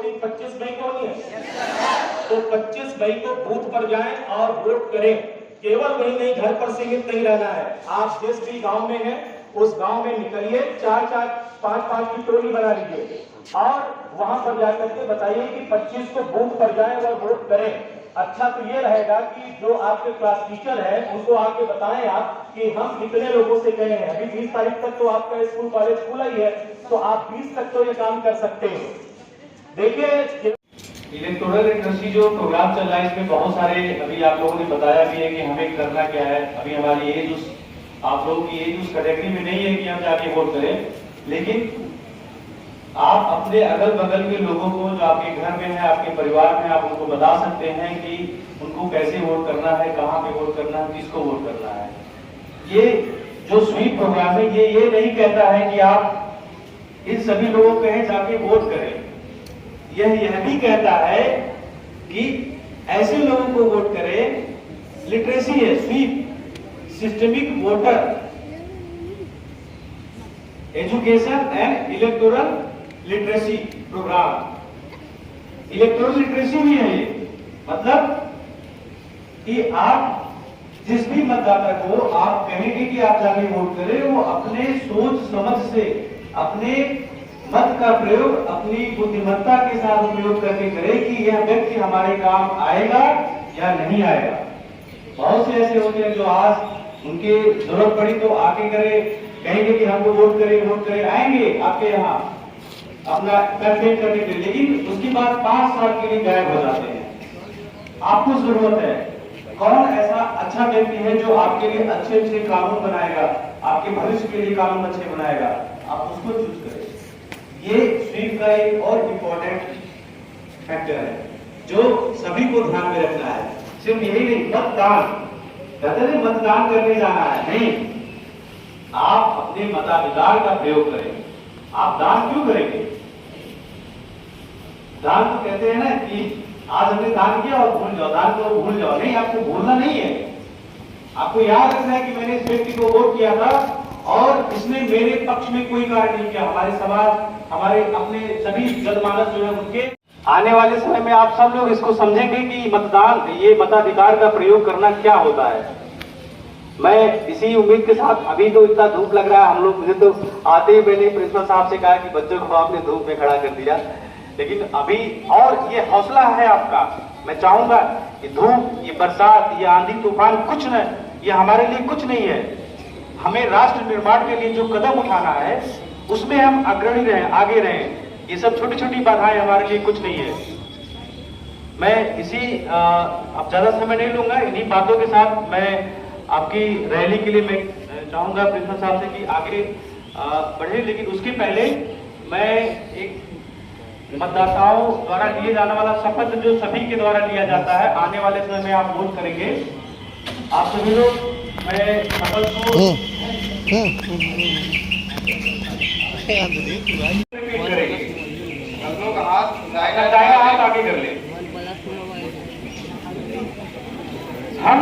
Voting 25 मई को होनी है। तो 25 मई को बूथ पर जाएं और वोट करें। केवल वही नहीं, घर पर सीमित नहीं रहना है। आप जिस भी गांव में हैं उस गांव में निकलिए, 4-4, 5-5 की टोली बना लीजिए और वहां पर जाकर के बताइए कि 25 को बूथ पर जाएं और वोट करें। अच्छा तो ये रहेगा कि जो आपके क्लास टीचर है उनको आके बताएं आप कि हम कितने लोगों से कहे हैं। अभी 20 तारीख तक तो आपका स्कूल कॉलेज खुला ही है, तो आप 20 तक तो ये काम कर सकते हैं। देखिए इलेक्टोरल लिटरेसी जो प्रोग्राम चल रहा है इसमें बहुत सारे अभी आप लोगों ने बताया भी है कि हमें करना क्या है। अभी हमारी एज उस आप लोगों की एज उस कैटेगरी में नहीं है कि हम जाके वोट करें, लेकिन आप अपने अगल बगल के लोगों को जो आपके घर में है, आपके परिवार में, आप उनको बता सकते हैं कि उनको कैसे वोट करना है, कहाँ पे वोट करना है, किसको वोट करना है। ये जो स्वीप प्रोग्राम है ये नहीं कहता है कि आप इन सभी लोगों को कहें जाके वोट करें। यह भी कहता है कि ऐसे लोगों को वोट करें। लिटरेसी है, SVEEP, systemic voter, education and electoral literacy programme. Electoral literacy भी है ये, मतलब कि आप जिस भी मतदाता को आप कहेंगे कि आप जाके वोट करें, वो अपने सोच समझ से अपने मत का प्रयोग अपनी बुद्धिमत्ता के साथ उपयोग करके करे कि यह व्यक्ति हमारे काम आएगा या नहीं आएगा। बहुत से ऐसे होते हैं जो आज उनके जरूरत पड़ी तो आके करे, कहेंगे कि हमको वोट करें, आएंगे आपके यहाँ अपना कैंपेन करने के लिए, लेकिन उसके बाद 5 साल के लिए गायब हो जाते हैं। आपको जरूरत है कौन ऐसा अच्छा व्यक्ति है जो आपके लिए अच्छे अच्छे कानून बनाएगा, आपके भविष्य के लिए कानून अच्छे बनाएगा, आप उसको चूज करें। ये स्वीप का एक और इम्पोर्टेंट फैक्टर है जो सभी को ध्यान में रखना है। सिर्फ यही नहीं, मतदान कहते हैं मतदान करने जाना है, नहीं, आप अपने मताधिकार का प्रयोग करें। आप दान क्यों करेंगे? दान तो कहते हैं ना कि आज हमने दान किया और भूल जाओ, दान करो भूल जाओ। नहीं, आपको भूलना नहीं है, आपको याद रखना है कि मैंने इस व्यक्ति को वोट किया था और इसने मेरे पक्ष में कोई कार्य नहीं किया। हमारे समाज, हमारे अपने सभी जनमानस जो है उनके आने वाले समय में आप सब लोग इसको समझेंगे कि मतदान, ये मताधिकार का प्रयोग करना क्या होता है। मैं इसी उम्मीद के साथ, अभी तो इतना धूप लग रहा है, हम लोग, मुझे तो आते ही मैंने प्रिंसिपल साहब से कहा कि बच्चों को आपने धूप में खड़ा कर दिया, लेकिन अभी और ये हौसला है आपका। मैं चाहूंगा कि धूप, ये बरसात, ये आंधी तूफान कुछ न, ये हमारे लिए कुछ नहीं है। हमें राष्ट्र निर्माण के लिए जो कदम उठाना है उसमें हम अग्रणी रहें, आगे रहें। ये सब छोटी छोटी बाधाएं हमारे लिए कुछ नहीं है। मैं इसी अब ज्यादा समय नहीं लूंगा, इन्हीं बातों के साथ मैं आपकी रैली के लिए मैं चाहूंगा प्रिंसिपल साहब से कि आगे बढ़े, लेकिन उसके पहले मैं एक मतदाताओं द्वारा लिए जाने वाला शपथ जो सभी के द्वारा लिया जाता है, आने वाले समय में आप वोट करेंगे, आप सभी लोग, मैं शपथ को रिपीट करेंगे। हम लोग दाहिना हाथ आगे कर ले। हम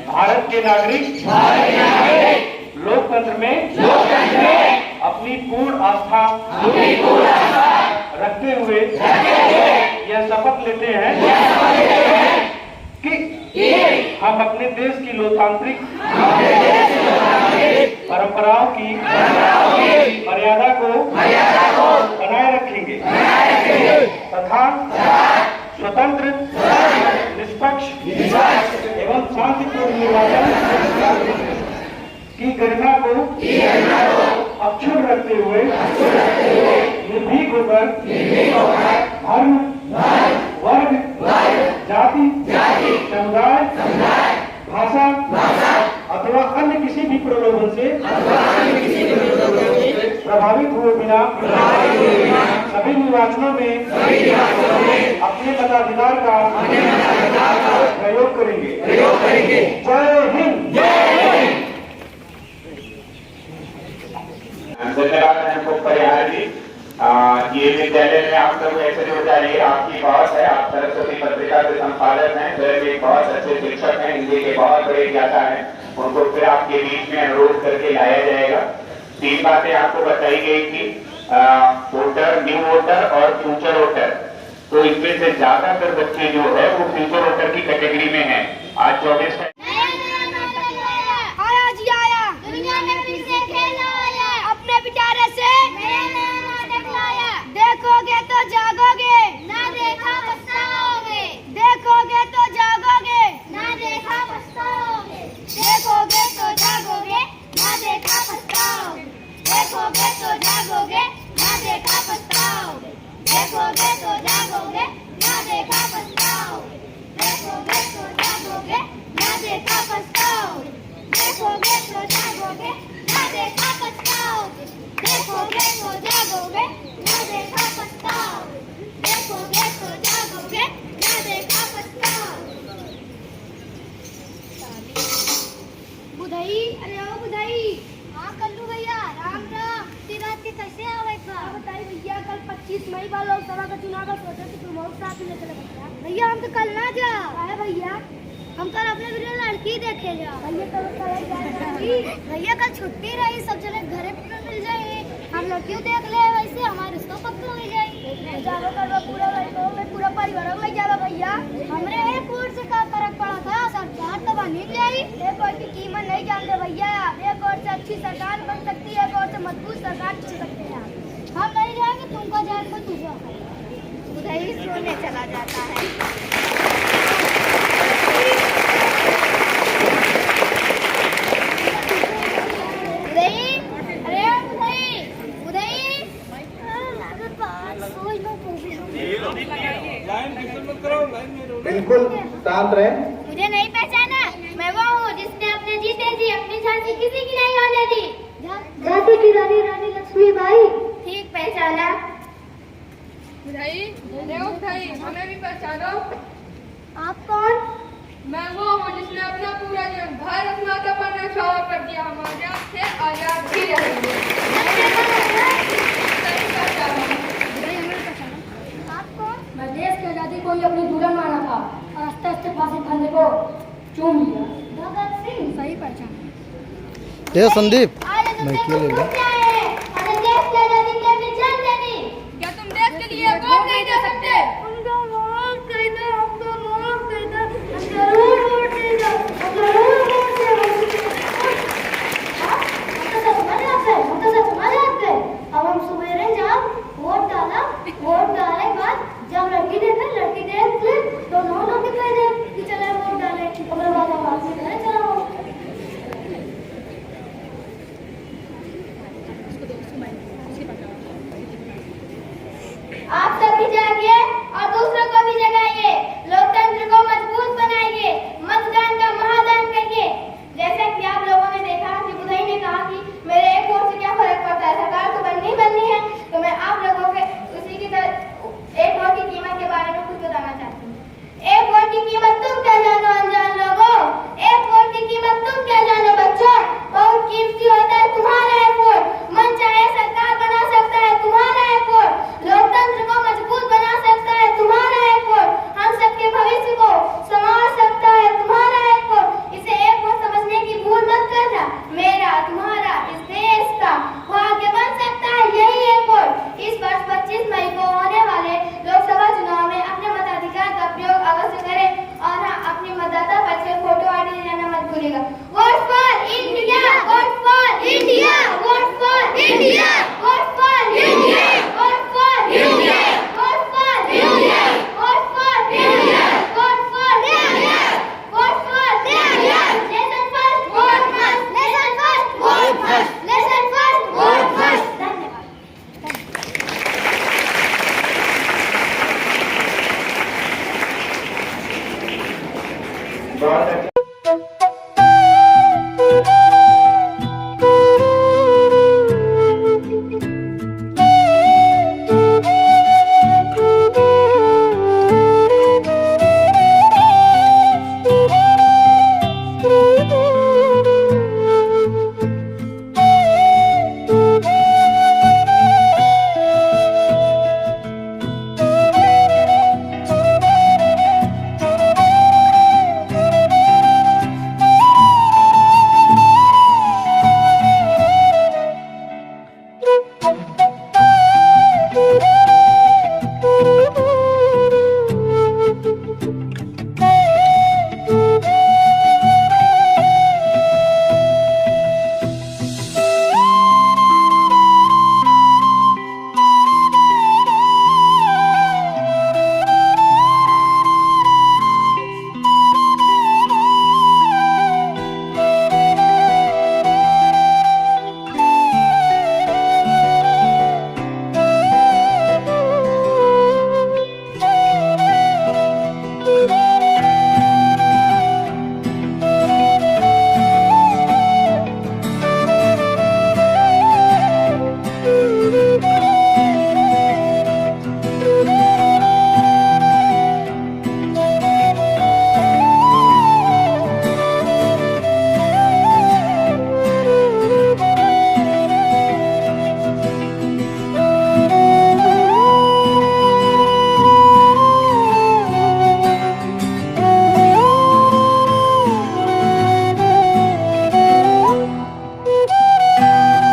भारत के नागरिक लोकतंत्र में अपनी पूर्ण आस्था रखते हुए यह शपथ लेते हैं कि हम अपने देश की लोकतांत्रिक परंपराओं की मर्यादा को बनाए रखेंगे तथा स्वतंत्र, निष्पक्ष एवं शांतिपूर्ण निर्वाचन की गरिमा को अक्षुण्ण रखते हुए निर्भीक होकर धर्म, वर्ग, जाति, समुदाय, भाषा अथवा अन्य किसी भी प्रलोभन से प्रभावित हुए बिना सभी निर्वाचनों में अपने मताधिकार का प्रयोग करेंगे। जय हिंद। धन्यवाद हमको परिहार जी। ये विद्यालय में आप सब ऐसे हो जाइए, आपकी बॉस है, आप सरस्वती पत्रिका के संपादक हैं, स्वयं एक बहुत अच्छे शिक्षक हैं, हिंदी के बहुत बड़े ज्ञाता हैं, उनको फिर आपके बीच में अनुरोध करके लाया जाएगा। 3 बातें आपको बताई गई थी। वोटर, न्यू वोटर और फ्यूचर वोटर। तो इनमें से ज्यादातर बच्चे जो है वो फ्यूचर वोटर की कैटेगरी में हैं। आज 24 आया जी आया, दुनिया में फिर से खेलना आया, अपने पिटारे से नया नाटक लाया। देखोगे तो जागोगे, ना देखा पछताओगे। देखोगे तो जागोगे, ना देखा पछताओगे। देखोगे तो जागोगे, ना देखा पछताओगे। देखोगे तो जागोगे, ना देखा पछताओगे। देखोगे तो जागोगे, ना देखा पछताओगे। देखोगे तो जागोगे, ना देखा पछताओगे। देखोगे तो जागोगे, ना देखा पछताओगे। देखोगे तो जागोगे, ना देखा पछताओगे। देखोगे तो जागोगे, ना देखा पछताओगे। बुधाई, अरे ओ बुधाई। हाँ कल्लू भैया, राम राम। इतनी रात के कैसे आवे था? बताइए भैया, कल 25 मई का लोकसभा का चुनाव का सोचा कि तुम और साथ में चले भैया। भैया हम तो कल ना जा। अरे भैया हम कल अपने वीडियो लड़की देखे जा। भैया कल भैया कल छुट्टी रही, सब जने घरे पे मिल जाए, हम लड़कियों देख ले, वैसे हमारे रिश्ता पक्का हो जाए। जालो करवा पूरा लड़कों में पूरा परिवार ले जालो भैया। हमरे एक वोट से का फर्क पड़ा था, सरकार तो बनी जाई। एक वोट की कीमत नहीं जानते भैया। एक वोट से अच्छी सरकार बन सकती है, एक वोट से मजबूत सरकार चल सकते हैं। हम नहीं जाएंगे, तुमको जाए तो दूसरा उधर सोने चला जाता है। बिल्कुल शांत रहे। मुझे नहीं पहचाना, मैं वो हूँ जिसने अपने जीते जी अपनी झांसी किसी की नहीं होने दी। झांसी की रानी रानी लक्ष्मीबाई। ठीक पहचाना। भाई हमें भी पहचानो। आप कौन? मैं वो हूँ जिसने अपना पूरा जीवन भारत माता पर न्यौछावर कर दिया। हमारे आप से आजाद भी रहेंगे। सही पहचाना। आप कौन? मैं देश की आजादी को ही अपनी दुल्हन माना था और आस्ते आस्ते फांसी खाने को चूम लिया। भगत सिंह। सही पहचान। ये संदीप मैं क्यों ले लिया? देश की आजादी के लिए जान देनी। क्या तुम देश के लिए वोट नहीं दे सकते?